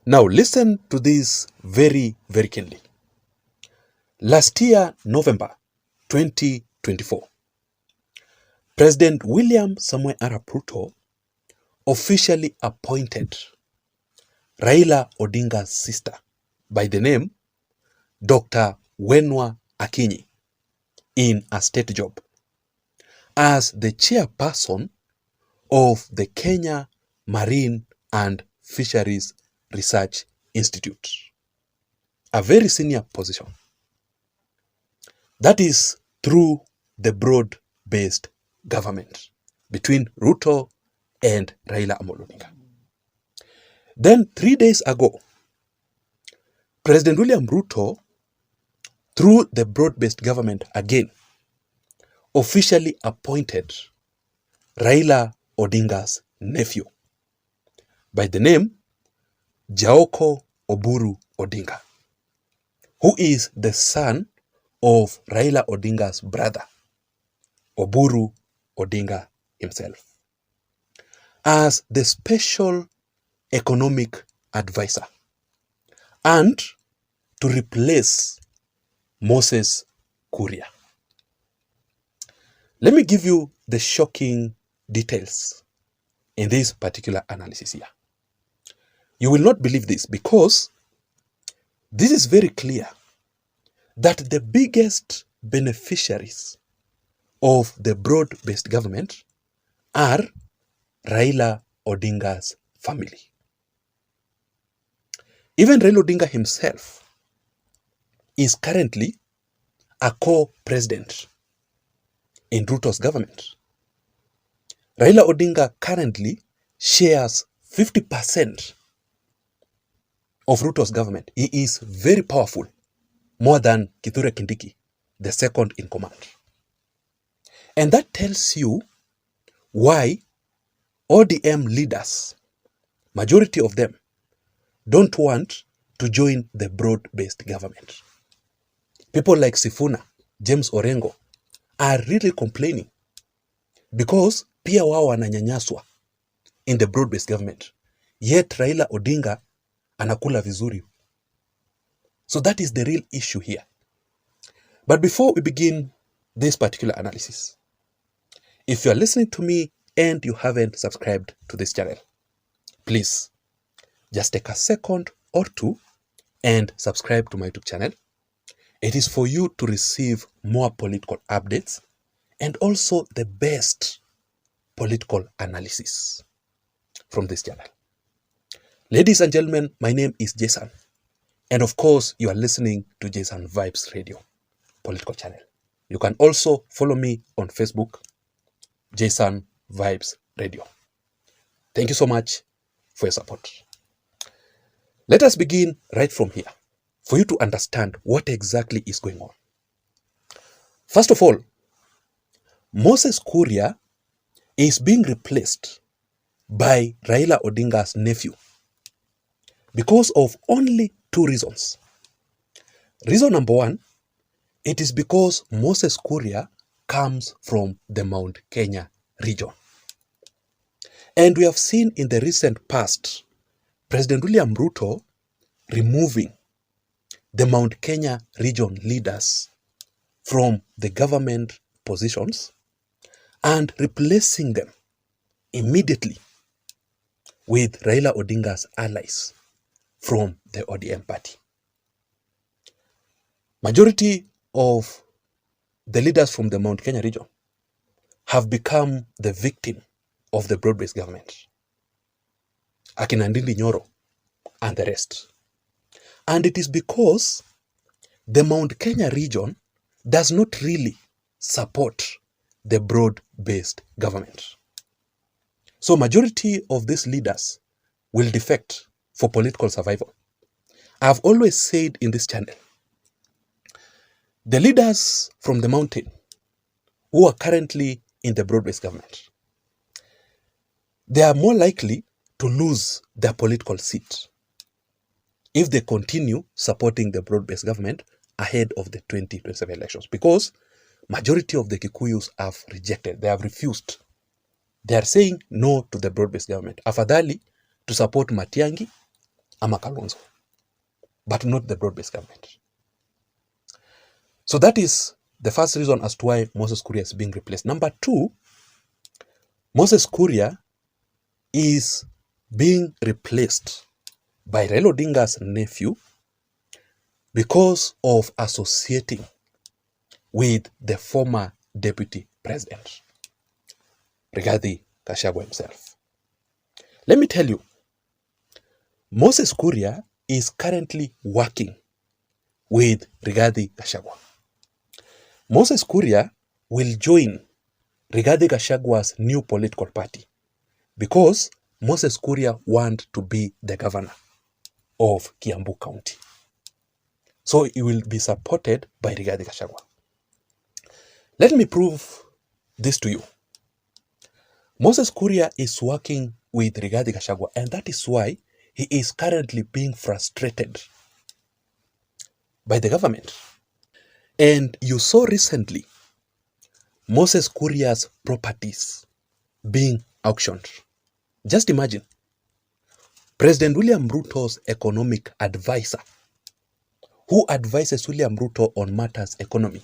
Now listen to this very, very keenly. Last year, November 2024, President William Samuel Arap Ruto officially appointed Raila Odinga's sister by the name Dr. Wenwa Akinyi in a state job as the chairperson of the Kenya Marine and Fisheries Research Institute, a very senior position. That is through the broad-based government between Ruto and Raila Amolo Odinga. Then 3 days ago, President William Ruto, through the broad-based government again, officially appointed Raila Odinga's nephew by the name Jaoko Oburu Odinga, who is the son of Raila Odinga's brother, Oburu Odinga himself, as the special economic advisor and to replace Moses Kuria. Let me give you the shocking details in this particular analysis here. You will not believe this because this is very clear that the biggest beneficiaries of the broad-based government are Raila Odinga's family. Even Raila Odinga himself is currently a co-president in Ruto's government. Raila Odinga currently shares 50% of Ruto's government. He is very powerful, more than Kithure Kindiki, the second in command. And that tells you why ODM leaders, majority of them, don't want to join the broad-based government. People like Sifuna, James Orengo, are really complaining because pia wao wananyanyaswa in the broad-based government. Yet Raila Odinga anakula vizuri. So that is the real issue here. But before we begin this particular analysis, if you are listening to me and you haven't subscribed to this channel, please just take a second or two and subscribe to my YouTube channel. It is for you to receive more political updates and also the best political analysis from this channel. Ladies and gentlemen, my name is Jason. And of course, you are listening to Jason Vibes Radio, political channel. You can also follow me on Facebook, Jason Vibes Radio. Thank you so much for your support. Let us begin right from here for you to understand what exactly is going on. First of all, Moses Kuria is being replaced by Raila Odinga's nephew because of only two reasons. Reason number one, it is because Moses Kuria comes from the Mount Kenya region. And we have seen in the recent past, President William Ruto removing the Mount Kenya region leaders from the government positions and replacing them immediately with Raila Odinga's allies from the ODM party. Majority of the leaders from the Mount Kenya region have become the victim of the broad-based government. Akina Ndindi Nyoro and the rest. And it is because the Mount Kenya region does not really support the broad-based government. So majority of these leaders will defect for political survival. I've always said in this channel, the leaders from the mountain who are currently in the broad-based government, they are more likely to lose their political seat if they continue supporting the broad-based government ahead of the 2027 elections, because majority of the Kikuyus have rejected, they have refused. They are saying no to the broad-based government. Afadhali to support Matiang'i ama Kalonzo, but not the broad-based government. So that is the first reason as to why Moses Kuria is being replaced. Number two, Moses Kuria is being replaced by Raila Odinga's nephew because of associating with the former deputy president, Rigathi Gachagua himself. Let me tell you, Moses Kuria is currently working with Rigathi Gachagua. Moses Kuria will join Rigathi Gachagua's new political party because Moses Kuria wants to be the governor of Kiambu County. So he will be supported by Rigathi Gachagua. Let me prove this to you. Moses Kuria is working with Rigathi Gachagua, and that is why he is currently being frustrated by the government. And you saw recently Moses Kuria's properties being auctioned. Just imagine, President William Ruto's economic advisor, who advises William Ruto on matters economy,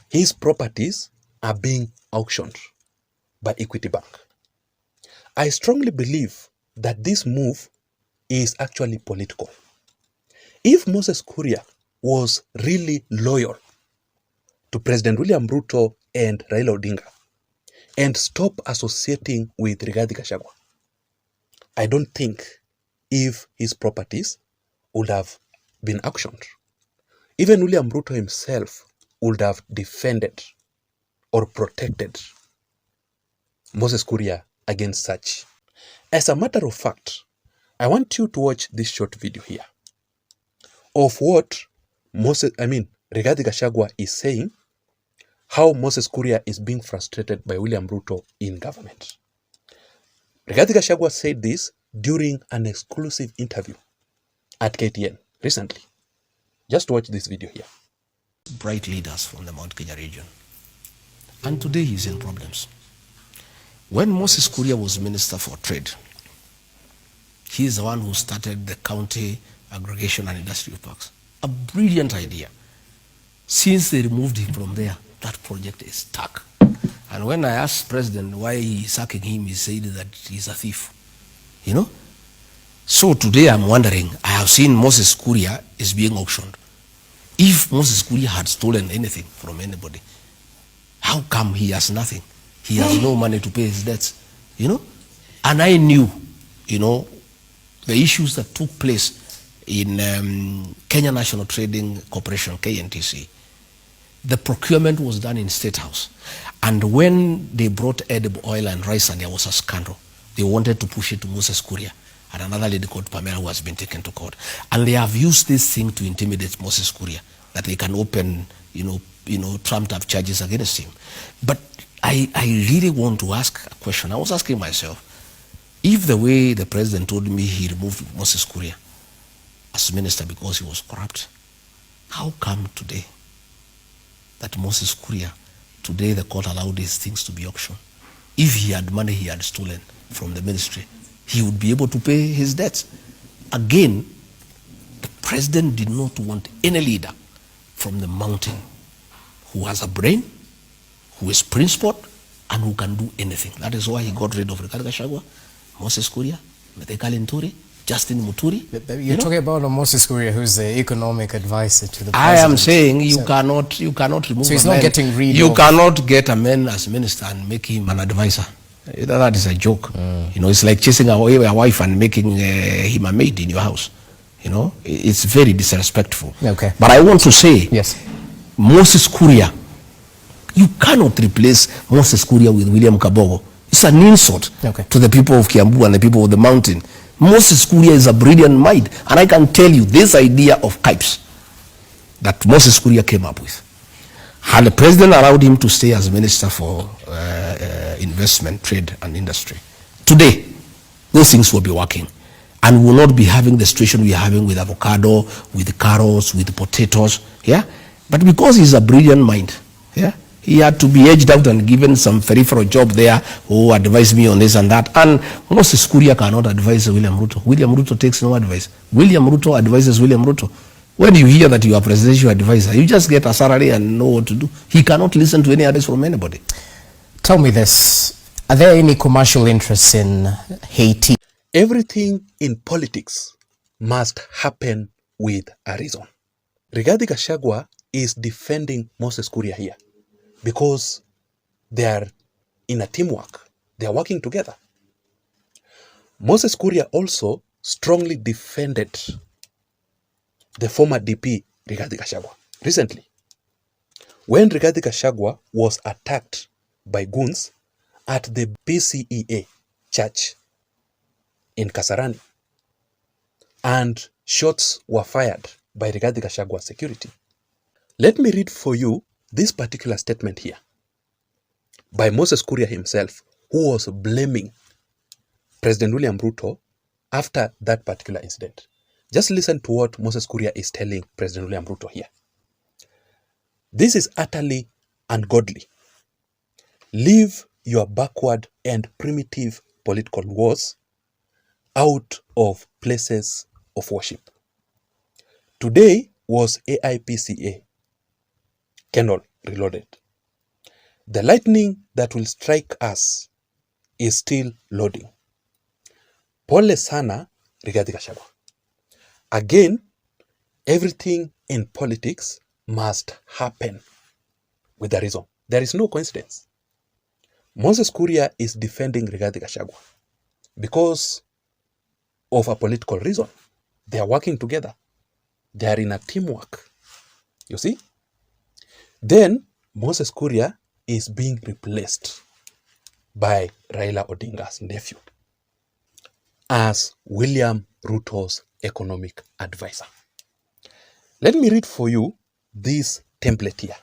his properties are being auctioned by Equity Bank. I strongly believe that this move is actually political. If Moses Kuria was really loyal to President William Ruto and Raila Odinga and stop associating with Rigathi Gachagua, I don't think if his properties would have been auctioned. Even William Ruto himself would have defended or protected Moses Kuria against such. As a matter of fact, I want you to watch this short video here of what Rigathi Gachagua is saying, how Moses Kuria is being frustrated by William Ruto in government. Rigathi Gachagua said this during an exclusive interview at KTN recently. Just watch this video here. Bright leaders from the Mount Kenya region. And today he's in problems. When Moses Kuria was Minister for Trade, he's the one who started the county aggregation and industrial parks. A brilliant idea. Since they removed him from there, that project is stuck. And when I asked President why he's sacking him, he said that he's a thief. You know? So today I'm wondering, I have seen Moses Kuria is being auctioned. If Moses Kuria had stolen anything from anybody, how come he has nothing? He has no money to pay his debts, you know? And I knew, you know, the issues that took place in Kenya National Trading Corporation, KNTC. The procurement was done in State House. And when they brought edible oil and rice and there was a scandal, they wanted to push it to Moses Kuria and another lady called Pamela who has been taken to court. And they have used this thing to intimidate Moses Kuria, that they can open, trumped up charges against him. But I really want to ask a question. I was asking myself, if the way the president told me he removed Moses Kuria as minister because he was corrupt, how come today that Moses Kuria, today the court allowed these things to be auctioned? If he had money he had stolen from the ministry, he would be able to pay his debts. Again, the president did not want any leader from the mountain who has a brain, who is principled, and who can do anything. That is why he got rid of Rigathi Gachagua, Moses Kuria, Methekali Nturi, Justin Muturi. You're talking about Moses Kuria, who's the economic advisor to the president. I am saying you cannot remove. So he's not getting rid of. You cannot get a man as minister and make him an advisor. That is a joke. It's like chasing away a wife and making him a maid in your house. It's very disrespectful. Okay. But I want to say, yes, Moses Kuria, you cannot replace Moses Kuria with William Kabogo. It's an insult to the people of Kiambu and the people of the mountain. Moses Kuria is a brilliant mind, and I can tell you this idea of KIPES that Moses Kuria came up with. Had the president allowed him to stay as minister for investment, trade, and industry, today those things will be working, and will not be having the situation we are having with avocado, with carrots, with potatoes. Yeah, but because he's a brilliant mind, yeah, He had to be edged out and given some peripheral job there who advised me on this and that. And Moses Kuria cannot advise William Ruto. William Ruto takes no advice. William Ruto advises William Ruto. When you hear that you are presidential advisor, you just get a salary and know what to do. He cannot listen to any advice from anybody. Tell me this. Are there any commercial interests in Haiti? Everything in politics must happen with a reason. Rigathi Gachagua is defending Moses Kuria here because they are in a teamwork. They are working together. Moses Kuria also strongly defended the former DP Rigathi Gachagua recently. When Rigathi Gachagua was attacked by goons at the BCEA church in Kasarani, and shots were fired by Rigathi Gachagua's security. Let me read for you this particular statement here by Moses Kuria himself, who was blaming President William Ruto after that particular incident. Just listen to what Moses Kuria is telling President William Ruto here. This is utterly ungodly. Leave your backward and primitive political wars out of places of worship. Today was AIPCA, Kendall Reloaded. The lightning that will strike us is still loading. Pole sana Rigathi Gachagua. Again, everything in politics must happen with a reason. There is no coincidence. Moses Kuria is defending Rigathi Gachagua because of a political reason. They are working together. They are in a teamwork. You see? Then Moses Kuria is being replaced by Raila Odinga's nephew as William Ruto's economic advisor. Let me read for you this template here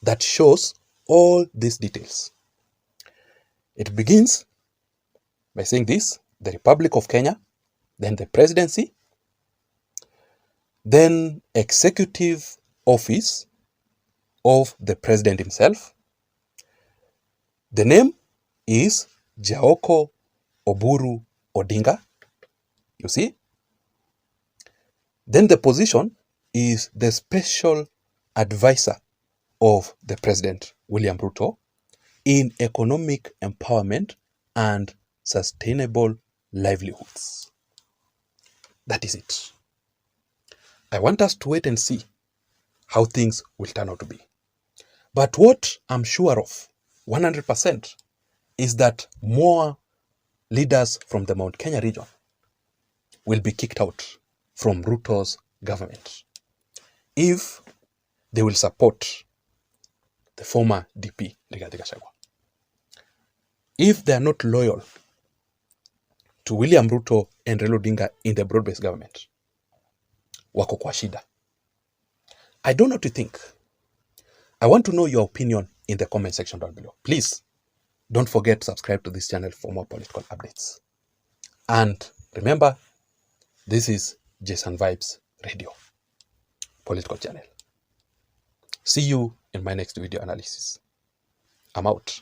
that shows all these details. It begins by saying this: the Republic of Kenya, then the presidency, then executive office of the president himself. The name is Jaoko Oburu Odinga. You see? Then the position is the special advisor of the president, William Ruto, in economic empowerment and sustainable livelihoods. That is it. I want us to wait and see how things will turn out to be. But what I'm sure of 100% is that more leaders from the Mount Kenya region will be kicked out from Ruto's government if they will support the former DP Rigathi Gachagua. If they are not loyal to William Ruto and Raila Odinga in the broad-based government, wako kwa shida. I don't know what to think. I want to know your opinion in the comment section down below. Please don't forget to subscribe to this channel for more political updates. And remember, this is Jason Vibes Radio, political channel. See you in my next video analysis. I'm out.